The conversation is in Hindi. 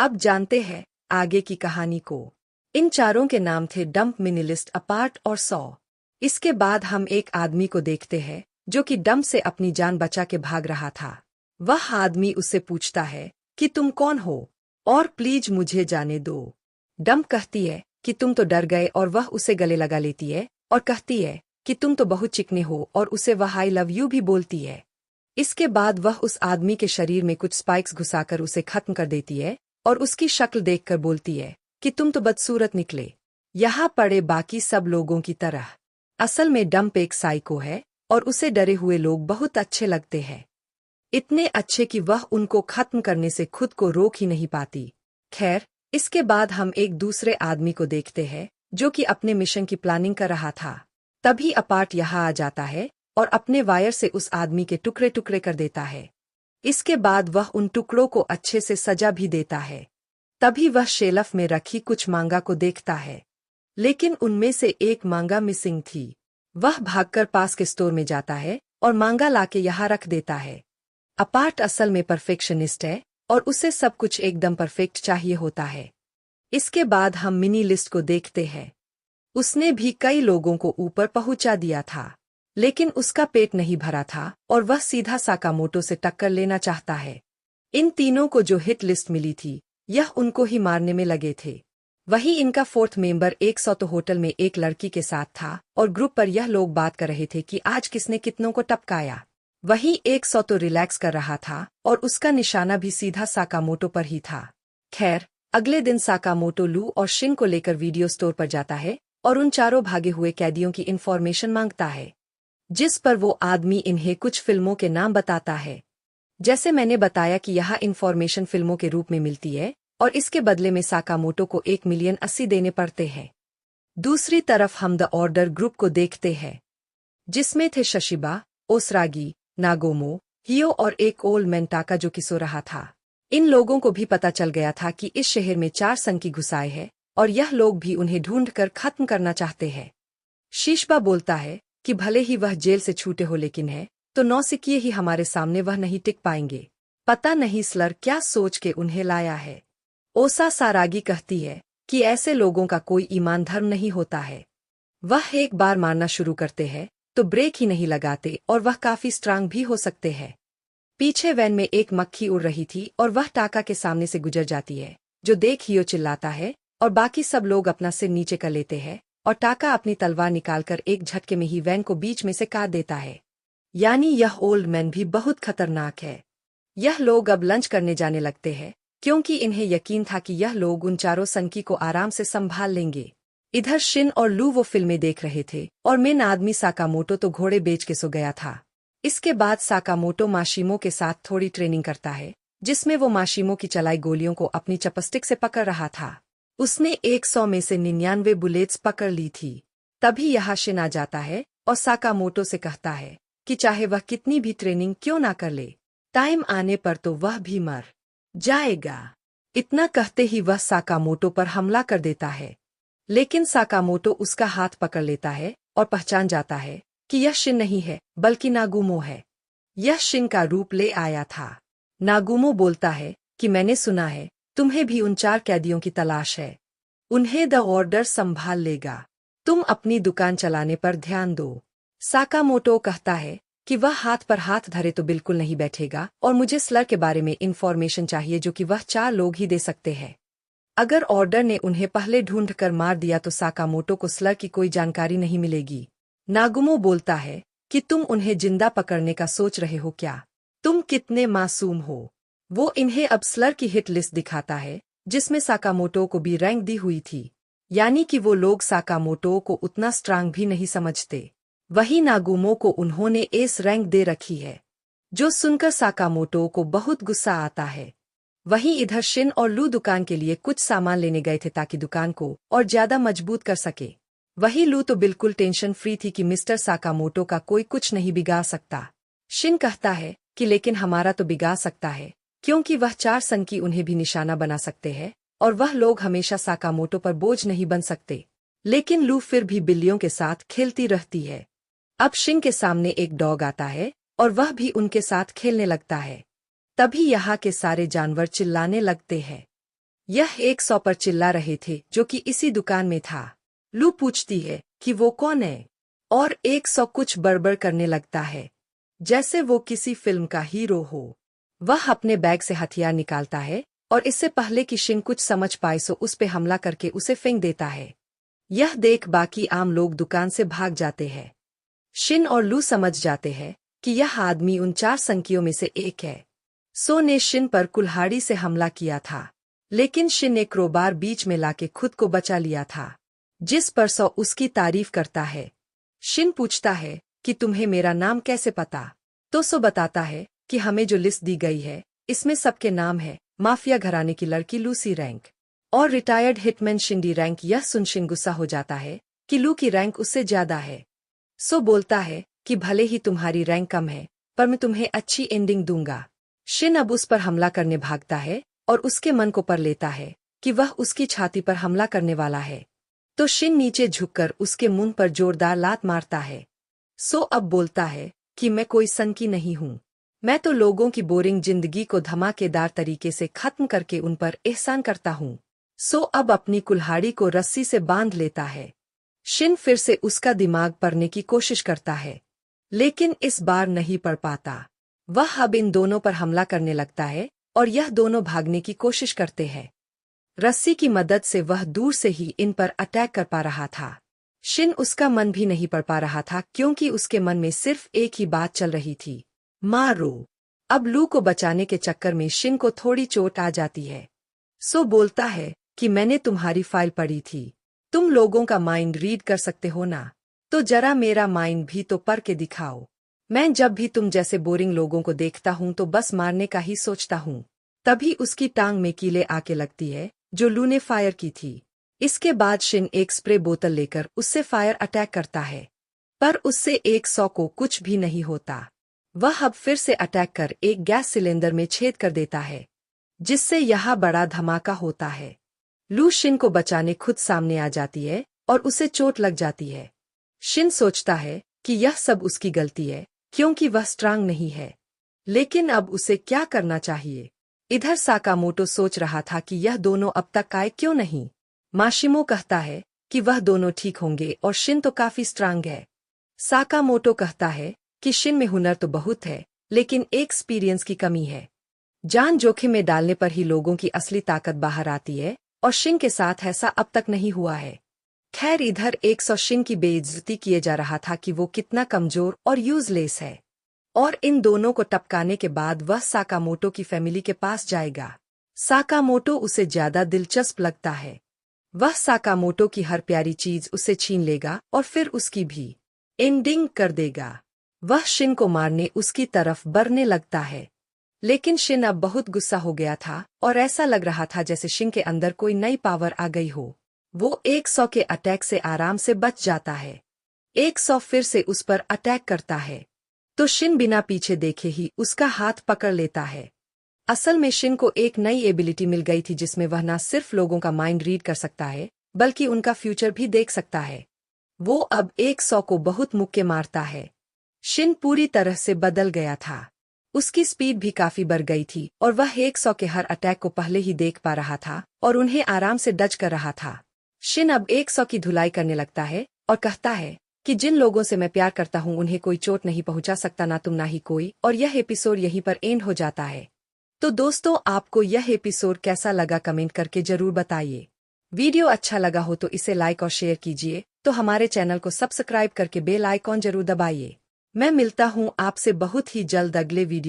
अब जानते हैं आगे की कहानी को। इन चारों के नाम थे डंप, मिनिलिस्ट, अपार्ट और सौ। इसके बाद हम एक आदमी को देखते हैं जो कि डंप से अपनी जान बचा के भाग रहा था। वह आदमी उससे पूछता है कि तुम कौन हो और प्लीज मुझे जाने दो। डंप कहती है कि तुम तो डर गए और वह उसे गले लगा लेती है और कहती है कि तुम तो बहुत चिकने हो और उसे वह आई लव यू भी बोलती है। इसके बाद वह उस आदमी के शरीर में कुछ स्पाइक्स घुसाकर उसे खत्म कर देती है और उसकी शक्ल देखकर बोलती है कि तुम तो बदसूरत निकले, यहाँ पड़े बाकी सब लोगों की तरह। असल में डंप एक साइको है और उसे डरे हुए लोग बहुत अच्छे लगते हैं, इतने अच्छे कि वह उनको खत्म करने से खुद को रोक ही नहीं पाती। खैर, इसके बाद हम एक दूसरे आदमी को देखते हैं जो कि अपने मिशन की प्लानिंग कर रहा था। तभी अपार्ट यहाँ आ जाता है और अपने वायर से उस आदमी के टुकड़े टुकड़े कर देता है। इसके बाद वह उन टुकड़ों को अच्छे से सजा भी देता है। तभी वह शेल्फ में रखी कुछ मांगा को देखता है, लेकिन उनमें से एक मांगा मिसिंग थी। वह भागकर पास के स्टोर में जाता है और मांगा लाके यहाँ रख देता है। अपार्ट असल में परफेक्शनिस्ट है और उसे सब कुछ एकदम परफेक्ट चाहिए होता है। इसके बाद हम मिनी लिस्ट को देखते हैं। उसने भी कई लोगों को ऊपर पहुंचा दिया था, लेकिन उसका पेट नहीं भरा था और वह सीधा साकामोटो से टक्कर लेना चाहता है। इन तीनों को जो हिट लिस्ट मिली थी यह उनको ही मारने में लगे थे। वही इनका फोर्थ मेंबर 100 तो होटल में एक लड़की के साथ था और ग्रुप पर यह लोग बात कर रहे थे कि आज किसने कितनों को टपकाया। वही 100 तो रिलैक्स कर रहा था और उसका निशाना भी सीधा साकामोटो पर ही था। खैर, अगले दिन साकामोटो लू और शिन को लेकर वीडियो स्टोर पर जाता है और उन चारों भागे हुए कैदियों की इन्फॉर्मेशन मांगता है, जिस पर वो आदमी इन्हें कुछ फिल्मों के नाम बताता है। जैसे मैंने बताया कि यह इन्फॉर्मेशन फिल्मों के रूप में मिलती है और इसके बदले में साकामोटो को 1,080,000 देने पड़ते हैं। दूसरी तरफ हम द ऑर्डर ग्रुप को देखते हैं, जिसमें थे शशिबा, ओसरागी, नागोमो, हियो और एक ओल्ड मैन टाका जो कि सो रहा था। इन लोगों को भी पता चल गया था कि इस शहर में 4 संकी घुसाए हैं और यह लोग भी उन्हें ढूंढकर खत्म करना चाहते हैं। शीशबा बोलता है कि भले ही वह जेल से छूटे हो लेकिन है तो नौसिखिए ही हमारे सामने वह नहीं टिक पाएंगे। पता नहीं स्लर क्या सोच के उन्हें लाया है। ओसा सारागी कहती है कि ऐसे लोगों का कोई ईमान धर्म नहीं होता है। वह एक बार मारना शुरू करते हैं तो ब्रेक ही नहीं लगाते और वह काफी स्ट्रांग भी हो सकते हैं। पीछे वैन में एक मक्खी उड़ रही थी और वह टाका के सामने से गुजर जाती है, जो देख हियो चिल्लाता है और बाकी सब लोग अपना सिर नीचे कर लेते हैं और टाका अपनी तलवार निकालकर एक झटके में ही वैन को बीच में से काट देता है। यानी यह ओल्ड मैन भी बहुत खतरनाक है। यह लोग अब लंच करने जाने लगते हैं क्योंकि इन्हें यकीन था कि यह लोग उन चारों संकी को आराम से संभाल लेंगे। इधर शिन और लू वो फिल्में देख रहे थे और मेन आदमी साकामोटो तो घोड़े बेच के सो गया था। इसके बाद साकामोटो माशिमो के साथ थोड़ी ट्रेनिंग करता है, जिसमें वो माशिमो की चलाई गोलियों को अपनी चपस्टिक से पकड़ रहा था। उसने 100 में से 99 बुलेट्स पकड़ ली थी। तभी यहाँ शिन आ जाता है और साकामोटो से कहता है कि चाहे वह कितनी भी ट्रेनिंग क्यों ना कर ले, टाइम आने पर तो वह भी मर जाएगा। इतना कहते ही वह साकामोटो पर हमला कर देता है, लेकिन साकामोटो उसका हाथ पकड़ लेता है और पहचान जाता है कि यह शिन नहीं है बल्कि नागुमो है। यह शिन का रूप ले आया था। नागुमो बोलता है कि मैंने सुना है तुम्हें भी उन 4 कैदियों की तलाश है। उन्हें द ऑर्डर संभाल लेगा। तुम अपनी दुकान चलाने पर ध्यान दो। साकामोटो कहता है कि वह हाथ पर हाथ धरे तो बिल्कुल नहीं बैठेगा और मुझे स्लर के बारे में इन्फॉर्मेशन चाहिए जो कि वह 4 लोग ही दे सकते हैं। अगर ऑर्डर ने उन्हें पहले ढूंढकर मार दिया तो साकामोटो को स्लर की कोई जानकारी नहीं मिलेगी। नागुमो बोलता है कि तुम उन्हें जिंदा पकड़ने का सोच रहे हो क्या? तुम कितने मासूम हो। वो इन्हें अब स्लर की हिट लिस्ट दिखाता है, जिसमें साकामोटो को भी रैंक दी हुई थी, यानी कि वो लोग साकामोटो को उतना स्ट्रांग भी नहीं समझते। वही नागुमो को उन्होंने एस रैंक दे रखी है, जो सुनकर साकामोटो को बहुत गुस्सा आता है। वहीं इधर शिन और लू दुकान के लिए कुछ सामान लेने गए थे ताकि दुकान को और ज्यादा मजबूत कर सके। वही लू तो बिल्कुल टेंशन फ्री थी कि मिस्टर साकामोटो का कोई कुछ नहीं बिगाड़ सकता। शिन कहता है कि लेकिन हमारा तो बिगाड़ सकता है, क्योंकि वह 4 संकी उन्हें भी निशाना बना सकते हैं और वह लोग हमेशा साकामोटो पर बोझ नहीं बन सकते। लेकिन लू फिर भी बिल्लियों के साथ खेलती रहती है। अब शिन के सामने एक डॉग आता है और वह भी उनके साथ खेलने लगता है। तभी यहाँ के सारे जानवर चिल्लाने लगते हैं। यह 100 पर चिल्ला रहे थे जो कि इसी दुकान में था। लू पूछती है कि वो कौन है और 100 कुछ बड़बड़ करने लगता है जैसे वो किसी फिल्म का हीरो हो। वह अपने बैग से हथियार निकालता है और इससे पहले कि शिन कुछ समझ पाए सो उस पे हमला करके उसे फेंक देता है। यह देख बाकी आम लोग दुकान से भाग जाते हैं। शिन और लू समझ जाते हैं कि यह आदमी उन 4 संकियों में से एक है। सो ने शिन पर कुल्हाड़ी से हमला किया था, लेकिन शिन ने क्रोबार बीच में लाके खुद को बचा लिया था, जिस पर सो उसकी तारीफ करता है। शिन पूछता है कि तुम्हें मेरा नाम कैसे पता? तो सो बताता है कि हमें जो लिस्ट दी गई है इसमें सबके नाम है, माफिया घराने की लड़की लूसी रैंक और रिटायर्ड हिटमैन शिंडी रैंक। यह सुन शिन गुस्सा हो जाता है कि लू की रैंक उससे ज्यादा है। सो बोलता है कि भले ही तुम्हारी रैंक कम है पर मैं तुम्हें अच्छी एंडिंग दूंगा। शिन अब उस पर हमला करने भागता है और उसके मन को पर लेता है कि वह उसकी छाती पर हमला करने वाला है। तो शिन नीचे झुककर उसके मुंह पर जोरदार लात मारता है। सो अब बोलता है कि मैं कोई संकी नहीं हूँ, मैं तो लोगों की बोरिंग जिंदगी को धमाकेदार तरीके से खत्म करके उन पर एहसान करता हूँ। सो अब अपनी कुल्हाड़ी को रस्सी से बांध लेता है। शिन फिर से उसका दिमाग पढ़ने की कोशिश करता है, लेकिन इस बार नहीं पढ़ पाता। वह अब इन दोनों पर हमला करने लगता है और यह दोनों भागने की कोशिश करते हैं। रस्सी की मदद से वह दूर से ही इन पर अटैक कर पा रहा था। शिन उसका मन भी नहीं पढ़ पा रहा था क्योंकि उसके मन में सिर्फ एक ही बात चल रही थी, मारो। अब लू को बचाने के चक्कर में शिन को थोड़ी चोट आ जाती है। सो बोलता है कि मैंने तुम्हारी फाइल पढ़ी थी, तुम लोगों का माइंड रीड कर सकते हो ना, तो जरा मेरा माइंड भी तो पढ़ के दिखाओ। मैं जब भी तुम जैसे बोरिंग लोगों को देखता हूं तो बस मारने का ही सोचता हूं। तभी उसकी टांग में कीले आके लगती है जो लू ने फायर की थी। इसके बाद शिन एक स्प्रे बोतल लेकर उससे फायर अटैक करता है, पर उससे 100 को कुछ भी नहीं होता। वह अब फिर से अटैक कर एक गैस सिलेंडर में छेद कर देता है, जिससे यह बड़ा धमाका होता है। लू शिन को बचाने खुद सामने आ जाती है और उसे चोट लग जाती है। शिन सोचता है कि यह सब उसकी गलती है क्योंकि वह स्ट्रांग नहीं है, लेकिन अब उसे क्या करना चाहिए? इधर साकामोटो सोच रहा था कि यह दोनों अब तक आए क्यों नहीं। माशिमो कहता है कि वह दोनों ठीक होंगे और शिन तो काफी स्ट्रांग है। साकामोटो कहता है कि शिन में हुनर तो बहुत है लेकिन एक्सपीरियंस की कमी है। जान जोखिम में डालने पर ही लोगों की असली ताकत बाहर आती है और शिन के साथ ऐसा अब तक नहीं हुआ है। खैर इधर 100 शिन की बेइज्जती किए जा रहा था कि वो कितना कमजोर और यूजलेस है, और इन दोनों को टपकाने के बाद वह साकामोटो की फैमिली के पास जाएगा। साकामोटो उसे ज्यादा दिलचस्प लगता है। वह साकामोटो की हर प्यारी चीज उसे छीन लेगा और फिर उसकी भी एंडिंग कर देगा। वह शिन को मारने उसकी तरफ बढ़ने लगता है, लेकिन शिन अब बहुत गुस्सा हो गया था और ऐसा लग रहा था जैसे शिन के अंदर कोई नई पावर आ गई हो। वो 100 के अटैक से आराम से बच जाता है। 100 फिर से उस पर अटैक करता है, तो शिन बिना पीछे देखे ही उसका हाथ पकड़ लेता है। असल में शिन को एक नई एबिलिटी मिल गई थी जिसमें वह न सिर्फ लोगों का माइंड रीड कर सकता है बल्कि उनका फ्यूचर भी देख सकता है। वो अब 100 को बहुत मुक्के मारता है। शिन पूरी तरह से बदल गया था। उसकी स्पीड भी काफी बढ़ गई थी और वह 100 के हर अटैक को पहले ही देख पा रहा था और उन्हें आराम से डज कर रहा था। शिन अब 100 की धुलाई करने लगता है और कहता है कि जिन लोगों से मैं प्यार करता हूं उन्हें कोई चोट नहीं पहुंचा सकता, ना तुम ना ही कोई। और यह एपिसोड यहीं पर एंड हो जाता है। तो दोस्तों आपको यह एपिसोड कैसा लगा कमेंट करके जरूर बताइए। वीडियो अच्छा लगा हो तो इसे लाइक और शेयर कीजिए, तो हमारे चैनल को सब्सक्राइब करके बेल आइकॉन जरूर दबाइए। मैं मिलता हूं आपसे बहुत ही जल्द अगले वीडियो